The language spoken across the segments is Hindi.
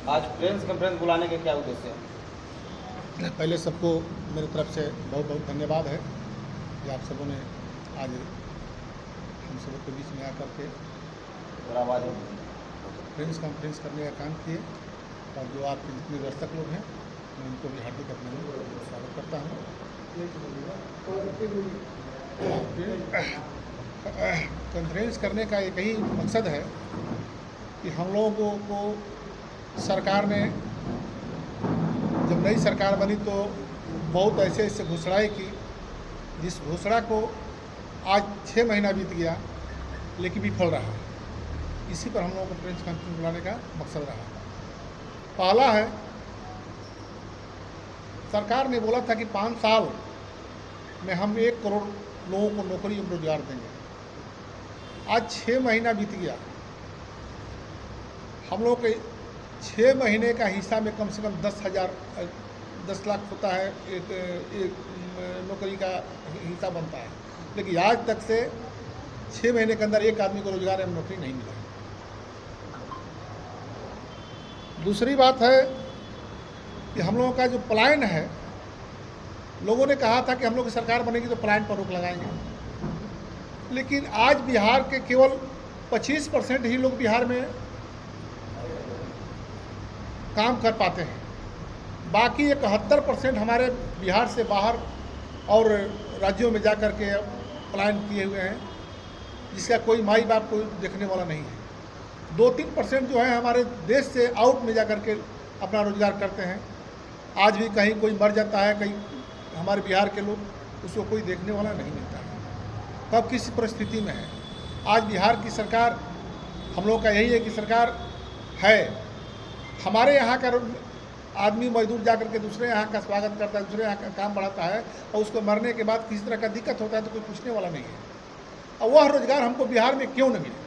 आज प्रेस कॉन्फ्रेंस बुलाने का क्या उद्देश्य है? पहले सबको मेरी तरफ से बहुत बहुत धन्यवाद है कि आप सबों ने आज हम सबों के बीच में आकर के आवाज़ प्रेस कॉन्फ्रेंस करने का काम किए। और जो आपके जितने दर्शक लोग हैं मैं उनको भी हार्दिक अभिनंदन स्वागत करता हूँ। कॉन्फ्रेंस करने का एक ही मकसद है कि हम लोगों को सरकार ने जब नई सरकार बनी तो बहुत ऐसे घोषणाएँ की, जिस घोषणा को आज 6 महीना बीत गया लेकिन विफल रहा। इसी पर हम लोगों को प्रेस कॉन्फ्रेंस बुलाने का मकसद रहा। पहला है, सरकार ने बोला था कि 5 साल में हम 1 करोड़ लोगों को नौकरी और रोजगार देंगे। आज 6 महीना बीत गया, हम लोग के 6 महीने का हिस्सा में कम से कम 10 लाख होता है, एक नौकरी का हिस्सा बनता है, लेकिन आज तक से 6 महीने के अंदर एक आदमी को रोजगार या नौकरी नहीं मिला। दूसरी बात है कि हम लोगों का जो प्लान है, लोगों ने कहा था कि हम लोग की सरकार बनेगी तो प्लान पर रोक लगाएंगे, लेकिन आज बिहार के केवल 25% ही लोग बिहार में काम कर पाते हैं। बाकी 71% हमारे बिहार से बाहर और राज्यों में जाकर के प्लान किए हुए हैं, जिसका कोई माई बाप को देखने वाला नहीं है। 2-3% जो है हमारे देश से आउट में जाकर के अपना रोजगार करते हैं। आज भी कहीं कोई मर जाता है, कहीं हमारे बिहार के लोग, उसको कोई देखने वाला नहीं मिलता है। कब किस परिस्थिति में है। आज बिहार की सरकार, हम लोग का यही है कि सरकार है, हमारे यहाँ का आदमी मजदूर जाकर के दूसरे यहाँ का स्वागत करता है, दूसरे यहाँ का काम बढ़ाता है, और उसको मरने के बाद किसी तरह का दिक्कत होता है तो कोई पूछने वाला नहीं है। और वह रोजगार हमको बिहार में क्यों न मिले।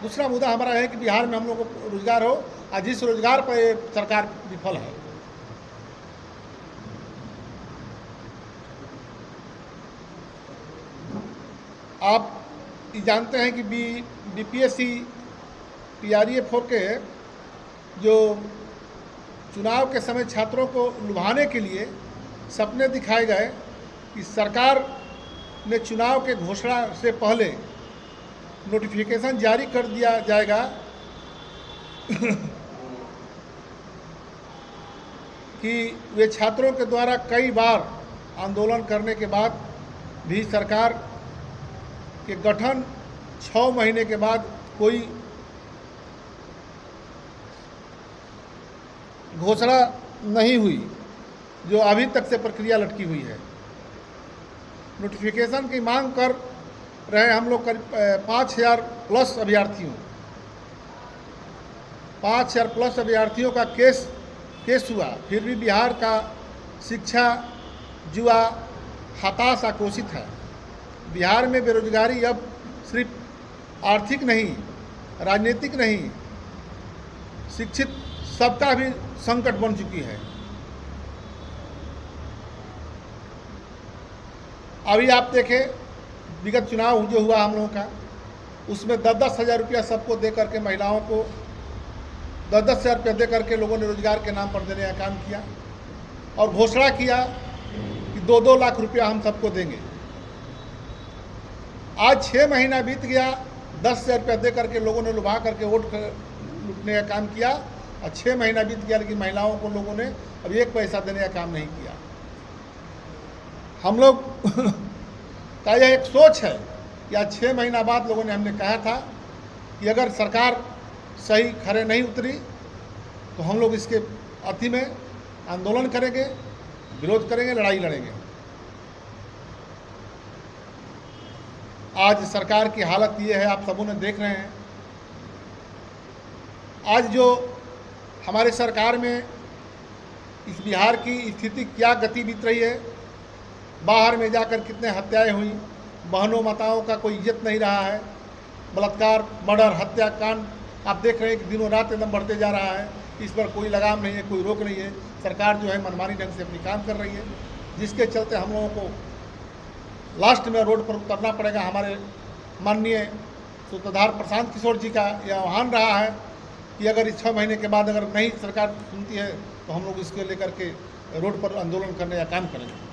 दूसरा मुद्दा हमारा है कि बिहार में हम लोग को रोजगार हो, और जिस रोजगार पर सरकार विफल है। आप जानते हैं कि बीपीएससी PRF के जो चुनाव के समय छात्रों को लुभाने के लिए सपने दिखाए गए कि सरकार ने चुनाव के घोषणा से पहले नोटिफिकेशन जारी कर दिया जाएगा कि वे छात्रों के द्वारा कई बार आंदोलन करने के बाद भी सरकार के गठन 6 महीने के बाद कोई घोषणा नहीं हुई, जो अभी तक से प्रक्रिया लटकी हुई है। नोटिफिकेशन की मांग कर रहे हम लोग करीब 5000 प्लस अभ्यर्थियों, 5000 प्लस अभ्यर्थियों का केस हुआ, फिर भी बिहार का शिक्षा जुआ हताश आक्रोशित है। बिहार में बेरोजगारी अब सिर्फ आर्थिक नहीं, राजनीतिक नहीं, शिक्षित सबका भी संकट बन चुकी है। अभी आप देखें, विगत चुनाव जो हुआ हम लोगों का, उसमें 10-10 हज़ार रुपया सबको दे करके, महिलाओं को 10-10 हज़ार रुपया दे करके लोगों ने रोजगार के नाम पर देने का काम किया, और घोषणा किया कि 2-2 लाख रुपया हम सबको देंगे। आज 6 महीना बीत गया, 10 हज़ार रुपया दे करके लोगों ने लुभा करके वोट लूटने का काम किया, और 6 महीना बीत गया, लेकिन महिलाओं को लोगों ने अभी 1 पैसा देने का काम नहीं किया। हम लोग का यह एक सोच है कि आज 6 महीना बाद लोगों ने हमने कहा था कि अगर सरकार सही खरे नहीं उतरी तो हम लोग इसके अति में आंदोलन करेंगे, विरोध करेंगे, लड़ाई लड़ेंगे। आज सरकार की हालत ये है, आप सबों ने देख रहे हैं। आज जो हमारे सरकार में इस बिहार की स्थिति क्या गति बीत रही है, बाहर में जाकर कितने हत्याएं हुई, बहनों माताओं का कोई इज्जत नहीं रहा है, बलात्कार, मर्डर, हत्याकांड आप देख रहे हैं कि दिनों रात एकदम बढ़ते जा रहा है। इस पर कोई लगाम नहीं है, कोई रोक नहीं है। सरकार जो है मनमानी ढंग से अपनी काम कर रही है, जिसके चलते हम लोगों को लास्ट में रोड पर उतरना पड़ेगा। हमारे माननीय सूत्रधार प्रशांत किशोर जी का यह आह्वान रहा है कि अगर इस 6 महीने के बाद अगर नहीं सरकार सुनती है तो हम लोग इसके लेकर के रोड पर आंदोलन करने का काम करेंगे।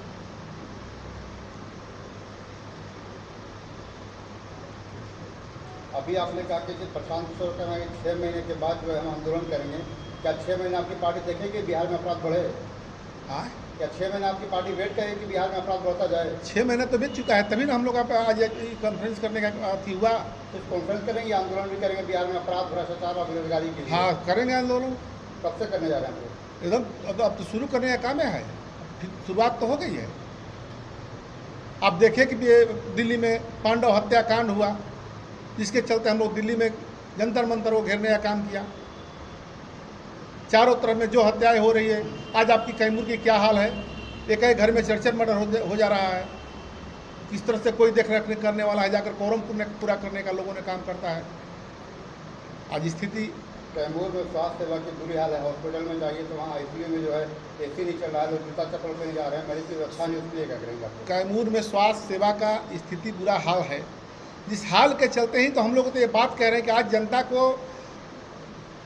अभी आपने कहा कि प्रशांत किशोर कह रहे हैं कि 6 महीने के बाद जो है हम आंदोलन करेंगे। क्या 6 महीने आपकी पार्टी देखेगी बिहार में अपराध बढ़े? हाँ, क्या 6 महीने आपकी पार्टी वेट करेगी कि बिहार में अपराध बढ़ता जाए? 6 महीने तो बीत चुका है, तभी ना हम लोग आज कॉन्फ्रेंस करने का अथी हुआ। कुछ कॉन्फ्रेंस करेंगे, आंदोलन भी करेंगे बिहार में अपराध, भ्रष्टाचार और बेरोजगारी के लिए? हाँ, करेंगे आंदोलन, कब से करने जा रहे हैं हम लोग? एकदम अब तो शुरू करने का काम है, शुरुआत तो हो गई है। आप देखें कि दिल्ली में पांडव हत्याकांड हुआ, जिसके चलते हम लोग दिल्ली में जंतर मंतर को घेरने का काम किया। चारों तरफ में जो हत्याएं हो रही है, आज आपकी कैमूर की क्या हाल है, एक घर में चर्चर मर्डर हो जा रहा है। किस तरह से कोई देख रेख करने वाला है, जाकर कोरम पूरा करने का लोगों ने काम करता है। आज स्थिति कैमूर में स्वास्थ्य सेवा की बुरी हाल है। हॉस्पिटल में जाइए तो वहाँ ICU में जो है AC नहीं चल रहा है, लोग जूता चप्पल पे नहीं जा रहे हैं, मेडिकल व्यवस्था नहीं, उसके लिए क्या करेंगे? कैमूर में स्वास्थ्य सेवा का स्थिति बुरा हाल है। जिस हाल के चलते ही तो हम लोग तो ये बात कह रहे हैं कि आज जनता को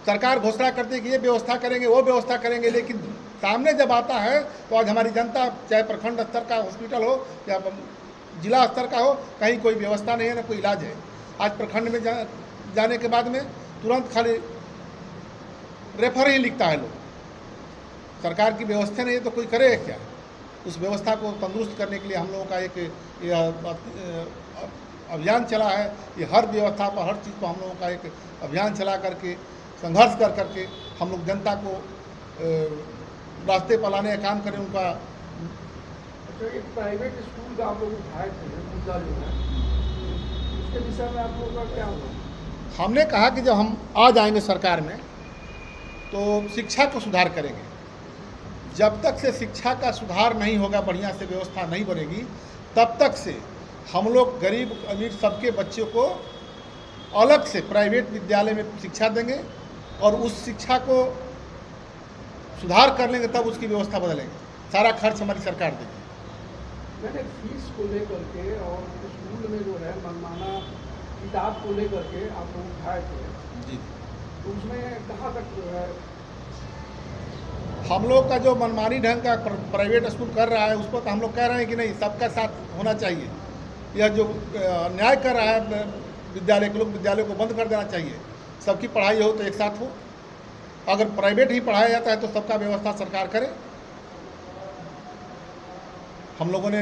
सरकार घोषणा करती है कि ये व्यवस्था करेंगे, वो व्यवस्था करेंगे, लेकिन सामने जब आता है तो आज हमारी जनता, चाहे प्रखंड स्तर का हॉस्पिटल हो या जिला स्तर का हो, कहीं कोई व्यवस्था नहीं है, ना कोई इलाज है। आज प्रखंड में जाने के बाद में तुरंत खाली रेफर ही लिखता है लोग। सरकार की व्यवस्था नहीं है तो कोई करे क्या? उस व्यवस्था को तंदुरुस्त करने के लिए हम लोगों का एक अभियान चला है। ये हर व्यवस्था पर, हर चीज़ पर हम लोगों का एक अभियान चला करके, संघर्ष कर करके हम लोग जनता को रास्ते पर लाने का काम करें। उनका एक प्राइवेट स्कूल का आप लोग उठाए थे मुद्दा जो है, उसके विषय में आप लोगों का क्या हुआ? हमने कहा कि जब हम आ जाएंगे सरकार में तो शिक्षा को सुधार करेंगे। जब तक से शिक्षा का सुधार नहीं होगा, बढ़िया से व्यवस्था नहीं बनेगी, तब तक से हम लोग गरीब अमीर सबके बच्चों को अलग से प्राइवेट विद्यालय में शिक्षा देंगे और उस शिक्षा को सुधार कर लेंगे, तब उसकी व्यवस्था बदलेंगे। सारा खर्च हमारी सरकार देगी। मैंने फीस को लेकर के और स्कूल में जो है मनमाना किताब को लेकर के आप लोग उठाए थे जी, तो उसमें कहाँ तक जो है हम लोग का जो मनमानी ढंग का प्राइवेट स्कूल कर रहा है, उस पर तो हम लोग कह रहे हैं कि नहीं, सबका साथ होना चाहिए। यह जो अन्याय कर रहा है विद्यालय के लोग, विद्यालय को बंद कर देना चाहिए। सबकी पढ़ाई हो तो एक साथ हो। अगर प्राइवेट ही पढ़ाया जाता है तो सबका व्यवस्था सरकार करे। हम लोगों ने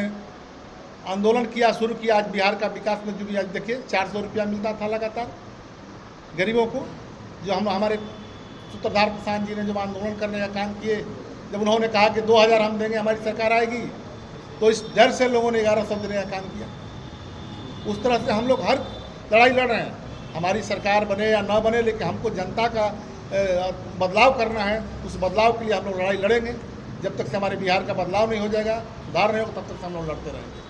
आंदोलन किया, शुरू किया। आज बिहार का विकास में जो भी आज देखिए 400 रुपया मिलता था लगातार गरीबों को। जो हमारे सूत्रधार प्रसाद जी ने जब आंदोलन करने का काम किए, जब उन्होंने कहा कि 2000 हम देंगे, हमारी सरकार आएगी, तो इस डर से लोगों ने 1100 देने का काम किया। उस तरह से हम लोग हर लड़ाई लड़ रहे हैं। हमारी सरकार बने या ना बने, लेकिन हमको जनता का बदलाव करना है। उस बदलाव के लिए हम लोग लड़ाई लड़ेंगे। जब तक से हमारे बिहार का बदलाव नहीं हो जाएगा, सुधार नहीं होगा, तब तक से हम लोग लड़ते रहेंगे।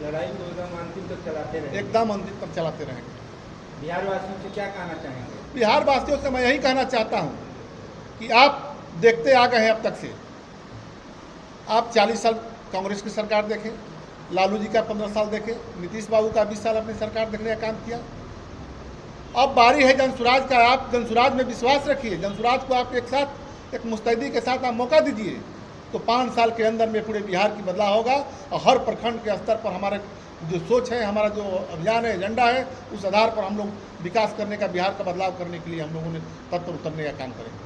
लड़ाई को एकदम अंतिम तक चलाते रहेंगे। एकदम अंतिम तक चलाते रहेंगे। बिहार वासियों से क्या कहना चाहेंगे? बिहार वासियों से मैं यही कहना चाहता हूँ कि आप देखते आ गए हैं अब तक से। आप 40 साल कांग्रेस की सरकार देखें, लालू जी का 15 साल देखें, नीतीश बाबू का 20 साल अपनी सरकार देखने का काम किया। अब बारी है जनसुराज का। आप जनसुराज में विश्वास रखिए। जनसुराज को आप एक साथ, एक मुस्तैदी के साथ आप मौका दीजिए, तो 5 साल के अंदर में पूरे बिहार की बदलाव होगा। और हर प्रखंड के स्तर पर हमारे जो सोच है, हमारा जो अभियान है, एजेंडा है, उस आधार पर हम लोग विकास करने का, बिहार का बदलाव करने के लिए हम लोगों ने तत्पर उतरने का काम करेंगे।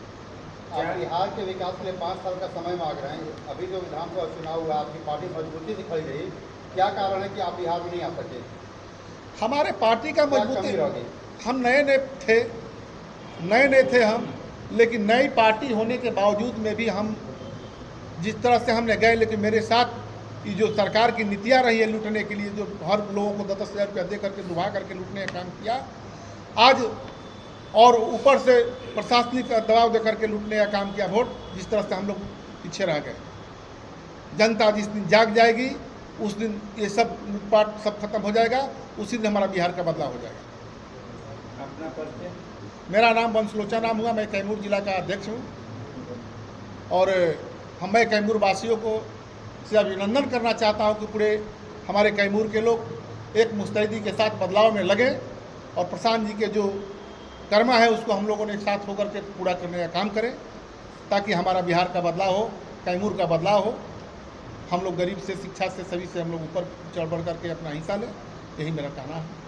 आप बिहार के विकास के लिए 5 साल का समय मांग रहे हैं। अभी जो विधानसभा चुनाव हुआ, आपकी पार्टी मजबूती से खड़ी रही, क्या कारण है कि आप बिहार में नहीं आ सके? हमारे पार्टी का क्या मजबूती, कमी रह गई? हम नए थे हम, लेकिन नई पार्टी होने के बावजूद में भी हम जिस तरह से हमने गए, लेकिन मेरे साथ ये जो सरकार की नीतियाँ रही है लूटने के लिए, जो हर लोगों को 10-10 हज़ार रुपया दे करके डुबा करके लूटने का काम किया आज, और ऊपर से प्रशासनिक दबाव दे करके लूटने का काम किया। वोट जिस तरह से हम लोग पीछे रह गए। जनता जिस दिन जाग जाएगी, उस दिन ये सब लूटपाट सब खत्म हो जाएगा। उसी दिन हमारा बिहार का बदलाव हो जाएगा। अपना परिचय? मेरा नाम वंशलोचन नाम हुआ। मैं कैमूर जिला का अध्यक्ष हूँ और मैं कैमूर वासियों को से अभिनंदन करना चाहता हूँ कि पूरे हमारे कैमूर के लोग एक मुस्तैदी के साथ बदलाव में लगे और प्रशांत जी के जो कर्मा है उसको हम लोगों ने एक साथ होकर के पूरा करने का काम करें, ताकि हमारा बिहार का बदलाव हो, कैमूर का बदलाव हो। हम लोग गरीब से, शिक्षा से, सभी से हम लोग ऊपर चढ़ बढ़ करके अपना हिस्सा लें, यही मेरा कहना है।